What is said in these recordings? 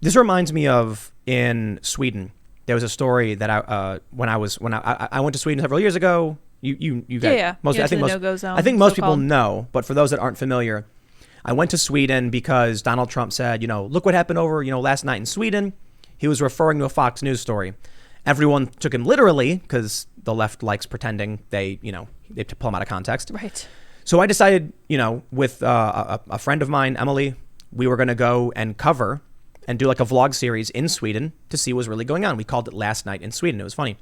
This reminds me of in Sweden. There was a story that I went to Sweden several years ago. You guys, yeah. Most, I think most, no-go zone, I think most people so-called. know, but for those that aren't familiar, I went to Sweden because Donald Trump said, look what happened over, last night in Sweden. He was referring to a Fox News story. Everyone took him literally because the left likes pretending they pull him out of context. Right. So I decided, with a friend of mine, Emily, we were going to go and cover and do like a vlog series in Sweden to see what was really going on. We called it Last Night in Sweden. It was funny.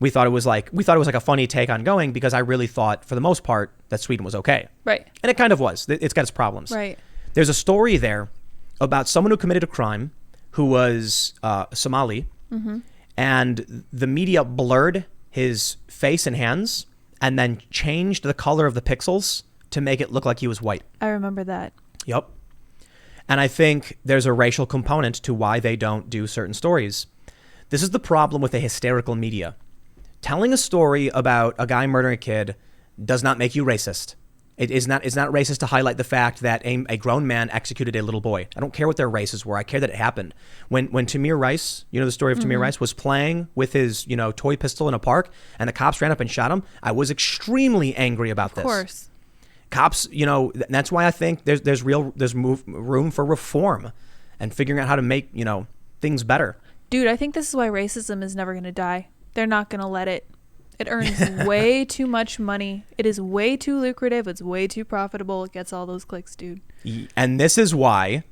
We thought it was like a funny take on going because I really thought for the most part that Sweden was okay. Right. And it kind of was. It's got its problems. Right. There's a story there about someone who committed a crime who was Somali, and the media blurred his face and hands and then changed the color of the pixels to make it look like he was white. I remember that. Yep. And I think there's a racial component to why they don't do certain stories. This is the problem with the hysterical media. Telling a story about a guy murdering a kid does not make you racist. It's not racist to highlight the fact that a grown man executed a little boy. I don't care what their races were. I care that it happened. When Tamir Rice, the story of Tamir Rice, was playing with his, toy pistol in a park and the cops ran up and shot him, I was extremely angry about this. Of course. Cops, that's why I think there's room for reform and figuring out how to make, things better. Dude, I think this is why racism is never going to die. They're not going to let it. It earns way too much money. It is way too lucrative. It's way too profitable. It gets all those clicks, dude. And this is why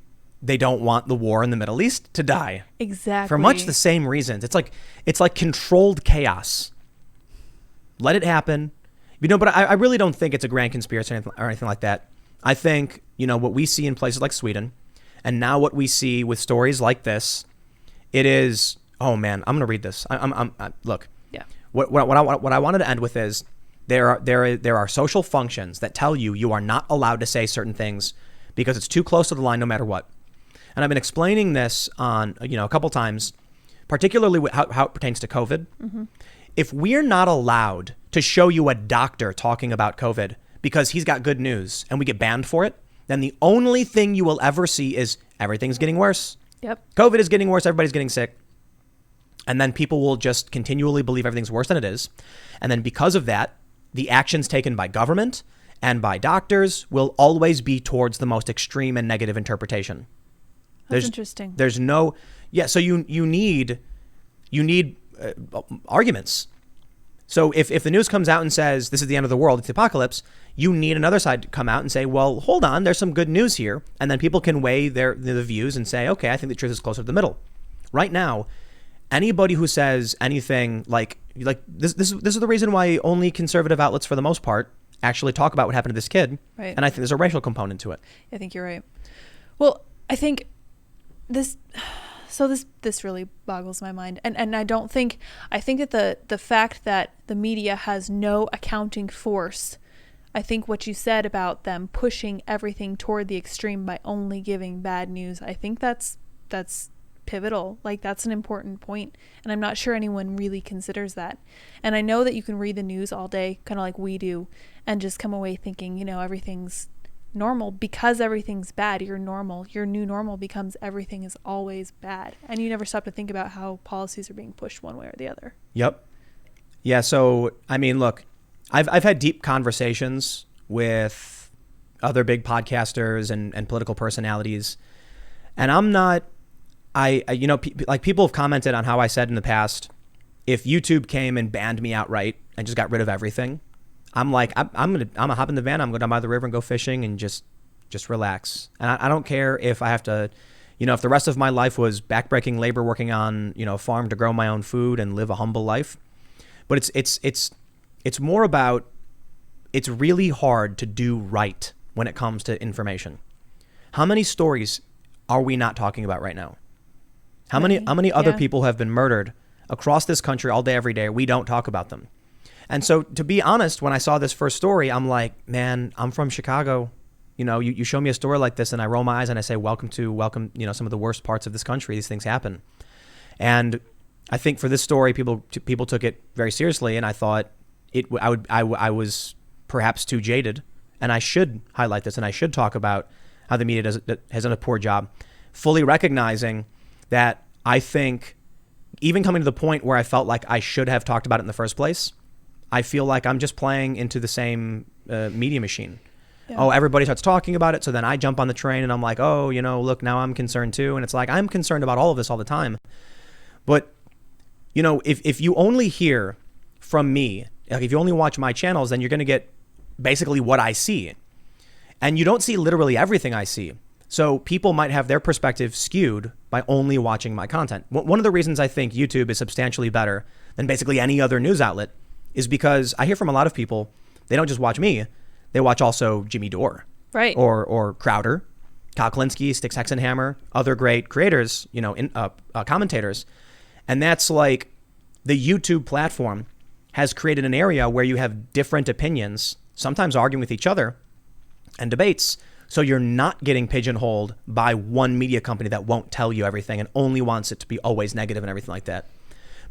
they don't want the war in the Middle East to die. Exactly. For much the same reasons. It's like controlled chaos. Let it happen. But I really don't think it's a grand conspiracy or anything like that. I think, what we see in places like Sweden and now what we see with stories like this, it is, oh man, I'm going to read this. Look. Yeah. What I wanted to end with is there are social functions that tell you are not allowed to say certain things because it's too close to the line no matter what. And I've been explaining this on a couple times, particularly how it pertains to COVID. Mm-hmm. If we're not allowed to show you a doctor talking about COVID because he's got good news and we get banned for it, then the only thing you will ever see is everything's getting worse. Yep. COVID is getting worse. Everybody's getting sick. And then people will just continually believe everything's worse than it is. And then because of that, the actions taken by government and by doctors will always be towards the most extreme and negative interpretation. That's interesting. There's no, so you need arguments. So if the news comes out and says this is the end of the world, it's the apocalypse, you need another side to come out and say, well, hold on, there's some good news here. And then people can weigh the views and say, okay, I think the truth is closer to the middle. Right now, anybody who says anything like this is the reason why only conservative outlets, for the most part, actually talk about what happened to this kid. Right. And I think there's a racial component to it. I think you're right. Well, I think this really boggles my mind. And I think that the fact that the media has no accounting force, I think what you said about them pushing everything toward the extreme by only giving bad news, I think that's pivotal. Like, that's an important point, and I'm not sure anyone really considers that. And I know that you can read the news all day, kind of like we do, and just come away thinking, everything's normal. Because everything's bad, your new normal becomes everything is always bad, and you never stop to think about how policies are being pushed one way or the other. Yep. Yeah. So I mean, look, I've had deep conversations with other big podcasters and political personalities, and I'm not. People have commented on how I said in the past, if YouTube came and banned me outright and just got rid of everything, I'm gonna hop in the van, I'm gonna go down by the river and go fishing and just relax. And I don't care if I have to, if the rest of my life was backbreaking labor, working on, a farm to grow my own food and live a humble life. But it's more about, it's really hard to do right when it comes to information. How many stories are we not talking about right now? How many other people have been murdered across this country all day, every day? We don't talk about them. And so, to be honest, when I saw this first story, I'm like, man, I'm from Chicago. You show me a story like this and I roll my eyes and I say, welcome, some of the worst parts of this country. These things happen. And I think for this story, people took it very seriously. And I thought I was perhaps too jaded, and I should highlight this and I should talk about how the media has done a poor job fully recognizing that I think, even coming to the point where I felt like I should have talked about it in the first place, I feel like I'm just playing into the same media machine. Yeah. Oh, everybody starts talking about it, so then I jump on the train and I'm like, oh, look, now I'm concerned too. And it's like, I'm concerned about all of this all the time. But, if you only hear from me, like if you only watch my channels, then you're going to get basically what I see. And you don't see literally everything I see. So people might have their perspective skewed by only watching my content. One of the reasons I think YouTube is substantially better than basically any other news outlet is because I hear from a lot of people, they don't just watch me, they watch also Jimmy Dore. Right. Or Crowder, Kyle Kalinske, Styx Hexenhammer, other great creators, commentators. And that's like the YouTube platform has created an area where you have different opinions, sometimes arguing with each other, and debates. So you're not getting pigeonholed by one media company that won't tell you everything and only wants it to be always negative and everything like that.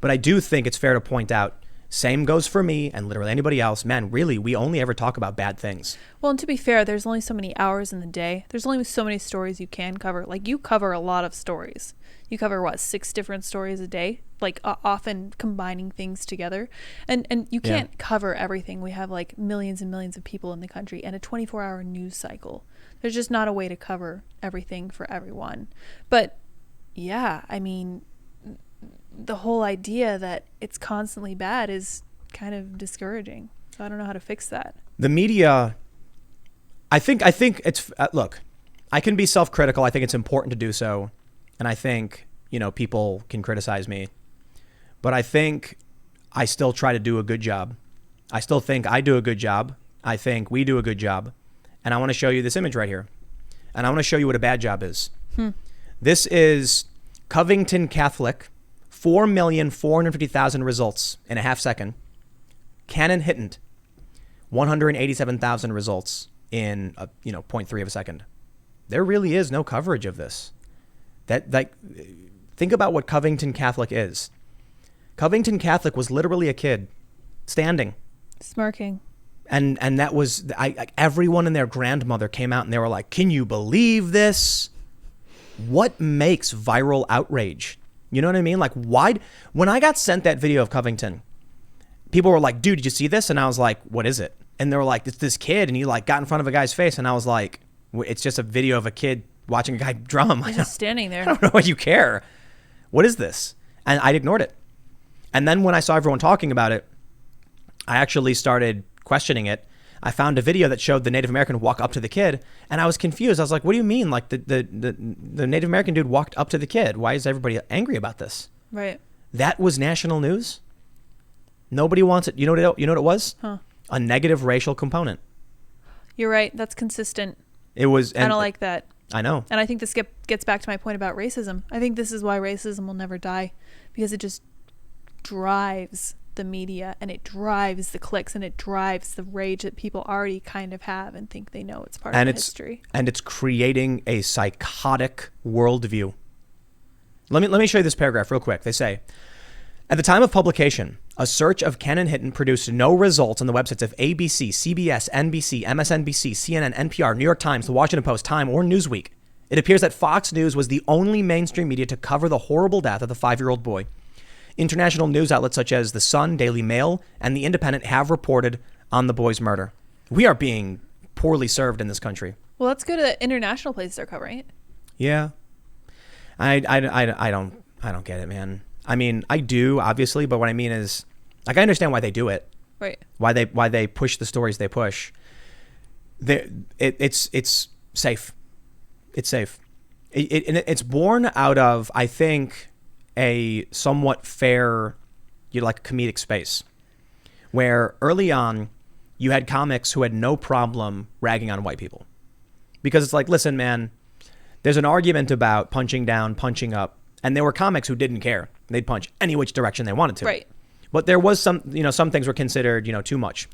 But I do think it's fair to point out, same goes for me and literally anybody else. Man, really, we only ever talk about bad things. Well, and to be fair, there's only so many hours in the day. There's only so many stories you can cover. Like, you cover a lot of stories. You cover, 6 different stories a day? Like, often combining things together. And you can't cover everything. We have, millions and millions of people in the country and a 24-hour news cycle. There's just not a way to cover everything for everyone. But, yeah, I mean, the whole idea that it's constantly bad is kind of discouraging. So I don't know how to fix that. The media, I think it's, look, I can be self-critical. I think it's important to do so. And I think, people can criticize me. But I think I still try to do a good job. I still think I do a good job. I think we do a good job. And I want to show you this image right here. And I want to show you what a bad job is. This is Covington Catholic, 4,450,000 results in a half second. Canon Hitton, 187,000 results in 0.3 of a second. There really is no coverage of this. Think about what Covington Catholic is. Covington Catholic was literally a kid standing, smirking. And that was, everyone and their grandmother came out and they were like, can you believe this? What makes viral outrage? You know what I mean? Like, why? When I got sent that video of Covington, people were like, dude, did you see this? And I was like, what is it? And they were like, it's this kid. And he got in front of a guy's face. And I was like, it's just a video of a kid watching a guy drum. He's just standing there. I don't know why you care. What is this? And I ignored it. And then when I saw everyone talking about it, I actually started questioning it. I found a video that showed the Native American walk up to the kid, and I was confused. I was like, what do you mean? Like, the Native American dude walked up to the kid. Why is everybody angry about this? Right. That was national news. Nobody wants it. You know what it was? Huh. A negative racial component. You're right. That's consistent. It was. I don't like that. I know. And I think this gets back to my point about racism. I think this is why racism will never die, because it just drives the media, and it drives the clicks, and it drives the rage that people already kind of have and think they know it's part of history. And it's creating a psychotic worldview. Let me show you this paragraph real quick. They say, at the time of publication, a search of Canon Hitton produced no results on the websites of ABC, CBS, NBC, MSNBC, CNN, NPR, New York Times, The Washington Post, Time, or Newsweek. It appears that Fox News was the only mainstream media to cover the horrible death of the 5-year-old boy. International news outlets such as The Sun, Daily Mail, and The Independent have reported on the boy's murder. We are being poorly served in this country. Well, let's go to the international places they're covering it. Yeah. I don't get it, man. I mean, I do, obviously, but what I mean is, I understand why they do it. Right. Why they push the stories they push. It's safe. It's safe. It's born out of, I think, a somewhat fair, comedic space, where early on you had comics who had no problem ragging on white people, because it's like, listen, man, there's an argument about punching down, punching up, and there were comics who didn't care. They'd punch any which direction they wanted to. Right. But there was some things were considered, too much.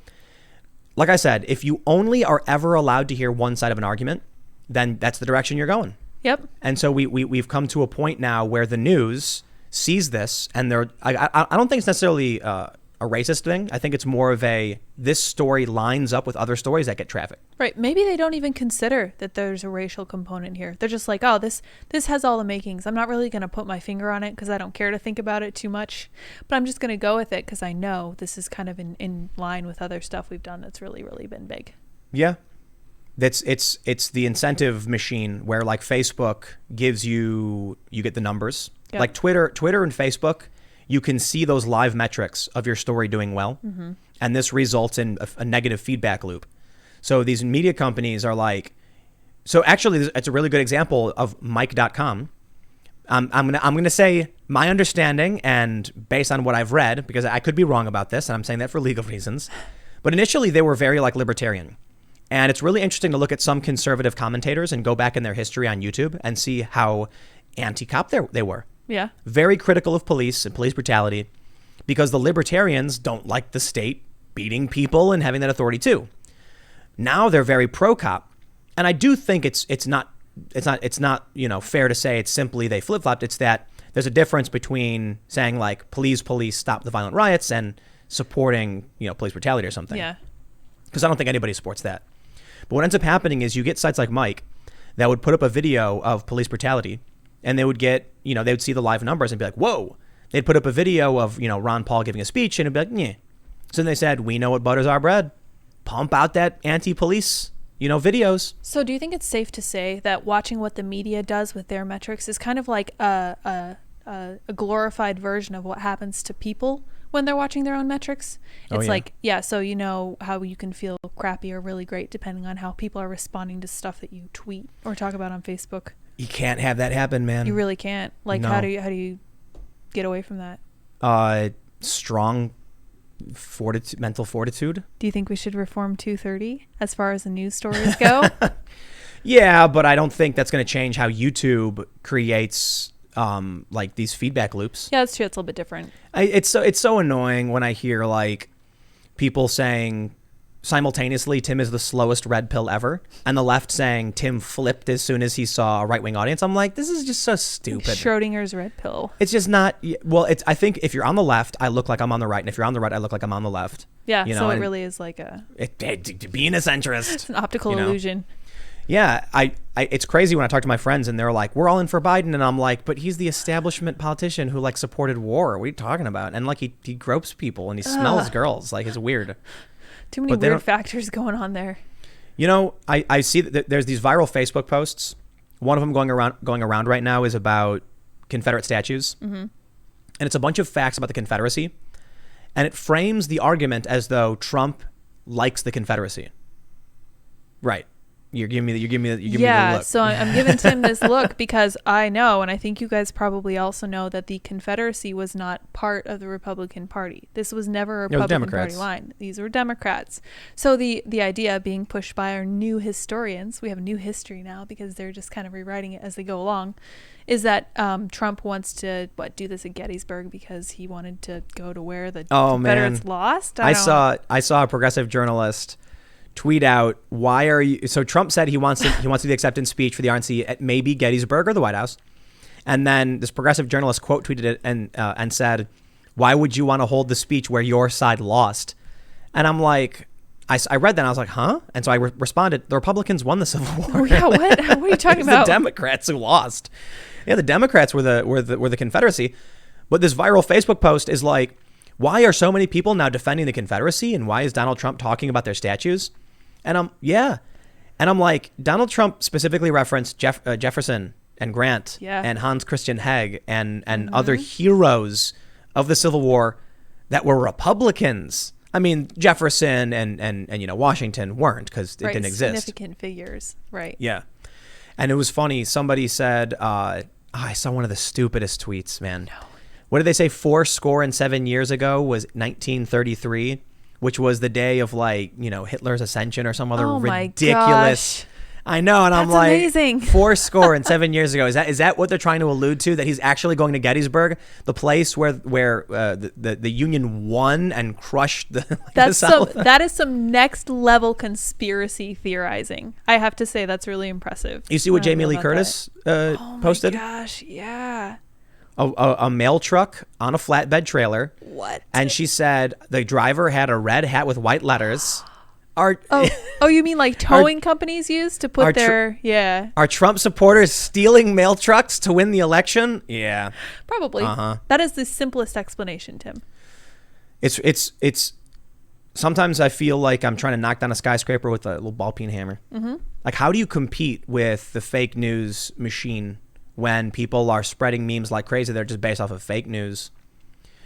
Like I said, if you only are ever allowed to hear one side of an argument, then that's the direction you're going. Yep. And so we've come to a point now where the news sees this, and I don't think it's necessarily a a racist thing. I think it's more of this story lines up with other stories that get traffic. Right. Maybe they don't even consider that there's a racial component here. They're just like, oh, this has all the makings. I'm not really going to put my finger on it because I don't care to think about it too much. But I'm just going to go with it because I know this is kind of in line with other stuff we've done that's really, really been big. Yeah. It's the incentive machine where like Facebook gives you get the numbers. Yep. Like Twitter and Facebook, you can see those live metrics of your story doing well. Mm-hmm. And this results in a negative feedback loop. So these media companies are like, so actually it's a really good example of Mike.com. I'm gonna say my understanding and based on what I've read, because I could be wrong about this, and I'm saying that for legal reasons. But initially they were very like libertarian. And it's really interesting to look at some conservative commentators and go back in their history on YouTube and see how anti-cop they were. Yeah. Very critical of police and police brutality because the libertarians don't like the state beating people and having that authority too. Now they're very pro-cop. And I do think it's not fair to say it's simply they flip-flopped. It's that there's a difference between saying like police stop the violent riots and supporting, police brutality or something. Yeah. Because I don't think anybody supports that. But what ends up happening is you get sites like Mike that would put up a video of police brutality and they would get, they would see the live numbers and be like, whoa. They'd put up a video of, Ron Paul giving a speech and it'd be like, yeah. So then they said, we know what butters our bread. Pump out that anti-police, videos. So do you think it's safe to say that watching what the media does with their metrics is kind of like a glorified version of what happens to people when they're watching their own metrics? It's like, so you know how you can feel crappy or really great depending on how people are responding to stuff that you tweet or talk about on Facebook. You can't have that happen, man. You really can't. Like, no. How do you get away from that? Strong mental fortitude. Do you think we should reform 230 as far as the news stories go? Yeah, but I don't think that's going to change how YouTube creates like these feedback loops. Yeah, that's true. It's a little bit different. It's so annoying when I hear like people saying simultaneously Tim is the slowest red pill ever and the left saying Tim flipped as soon as he saw a right-wing audience. I'm like, this is just so stupid. Schrodinger's red pill. It's just not, well, I think if you're on the left, I look like I'm on the right. And if you're on the right, I look like I'm on the left. Yeah, so it really is like being a centrist. It's an optical illusion. Yeah, it's crazy when I talk to my friends and they're like, we're all in for Biden. And I'm like, but he's the establishment politician who like supported war. What are you talking about? And like he gropes people and he smells girls. Like it's weird. Too many weird factors going on there. I see that there's these viral Facebook posts. One of them going around right now is about Confederate statues. Mm-hmm. And it's a bunch of facts about the Confederacy. And it frames the argument as though Trump likes the Confederacy. Right. You're giving me the look. Yeah, so I'm giving Tim this look because I know, and I think you guys probably also know, that the Confederacy was not part of the Republican Party. This was never a Republican Party line. These were Democrats. So the idea being pushed by our new historians, we have new history now because they're just kind of rewriting it as they go along, is that Trump wants to do this at Gettysburg because he wanted to go to where the Confederates lost. I saw a progressive journalist tweet out, why are you, so Trump said he wants to do the acceptance speech for the RNC at maybe Gettysburg or the White House. And then this progressive journalist quote tweeted it and said, why would you want to hold the speech where your side lost? And I'm like, I read that and I was like, huh? And so I responded, the Republicans won the Civil War. Oh, yeah, what are you talking about? The Democrats who lost. Yeah, the Democrats were the Confederacy. But this viral Facebook post is like, why are so many people now defending the Confederacy? And why is Donald Trump talking about their statues? And I'm like, Donald Trump specifically referenced Jefferson and Grant and Hans Christian Heg and other heroes of the Civil War that were Republicans. I mean, Jefferson and Washington weren't because it didn't exist. Significant figures, right? Yeah. And it was funny. Somebody said, I saw one of the stupidest tweets, man. No. What did they say? 7 years ago was 1933. Which was the day of Hitler's ascension or some other ridiculous. Gosh. I know, and That's I'm like, amazing. 7 years ago. Is that what they're trying to allude to? That he's actually going to Gettysburg, the place where the Union won and crushed the South? That is some next level conspiracy theorizing. I have to say that's really impressive. You see what Jamie Lee Curtis posted? Oh my gosh, yeah. a mail truck on a flatbed trailer. What? And she said the driver had a red hat with white letters. You mean like towing companies use to put yeah. Are Trump supporters stealing mail trucks to win the election? Yeah. Probably. That is the simplest explanation, Tim. It's sometimes I feel like I'm trying to knock down a skyscraper with a little ball peen hammer. Mm-hmm. Like, how do you compete with the fake news machine when people are spreading memes like crazy? They're just based off of fake news.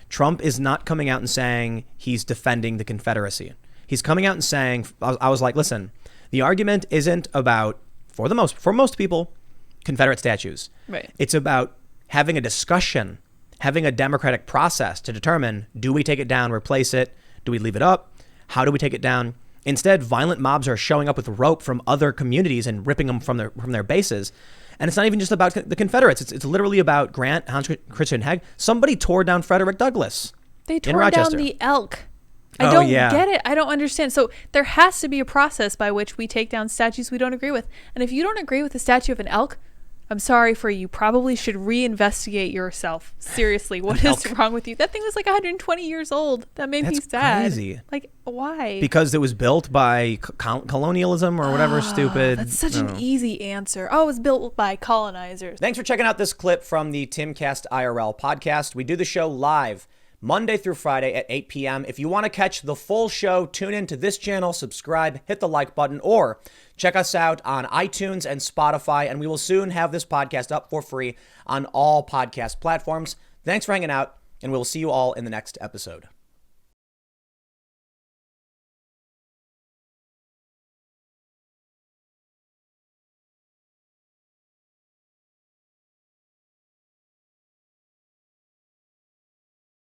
Trump is not coming out and saying he's defending the Confederacy. He's coming out and saying, I was like, listen, the argument isn't about, for most people, Confederate statues. Right. It's about having a discussion, having a democratic process to determine, do we take it down, replace it? Do we leave it up? How do we take it down? Instead, violent mobs are showing up with rope from other communities and ripping them from their bases. And it's not even just about the Confederates. It's literally about Grant, Hans Christian Heg. Somebody tore down Frederick Douglass. They tore down the elk. I don't get it. I don't understand. So there has to be a process by which we take down statues we don't agree with. And if you don't agree with the statue of an elk, I'm sorry for you. Probably should reinvestigate yourself. Seriously, what is wrong with you? That thing was like 120 years old. That made me sad. Crazy. Like, why? Because it was built by colonialism or whatever stupid. That's such an easy answer. Oh, it was built by colonizers. Thanks for checking out this clip from the Timcast IRL podcast. We do the show live Monday through Friday at 8 p.m. If you want to catch the full show, tune in to this channel, subscribe, hit the like button, or check us out on iTunes and Spotify, and we will soon have this podcast up for free on all podcast platforms. Thanks for hanging out, and we'll see you all in the next episode.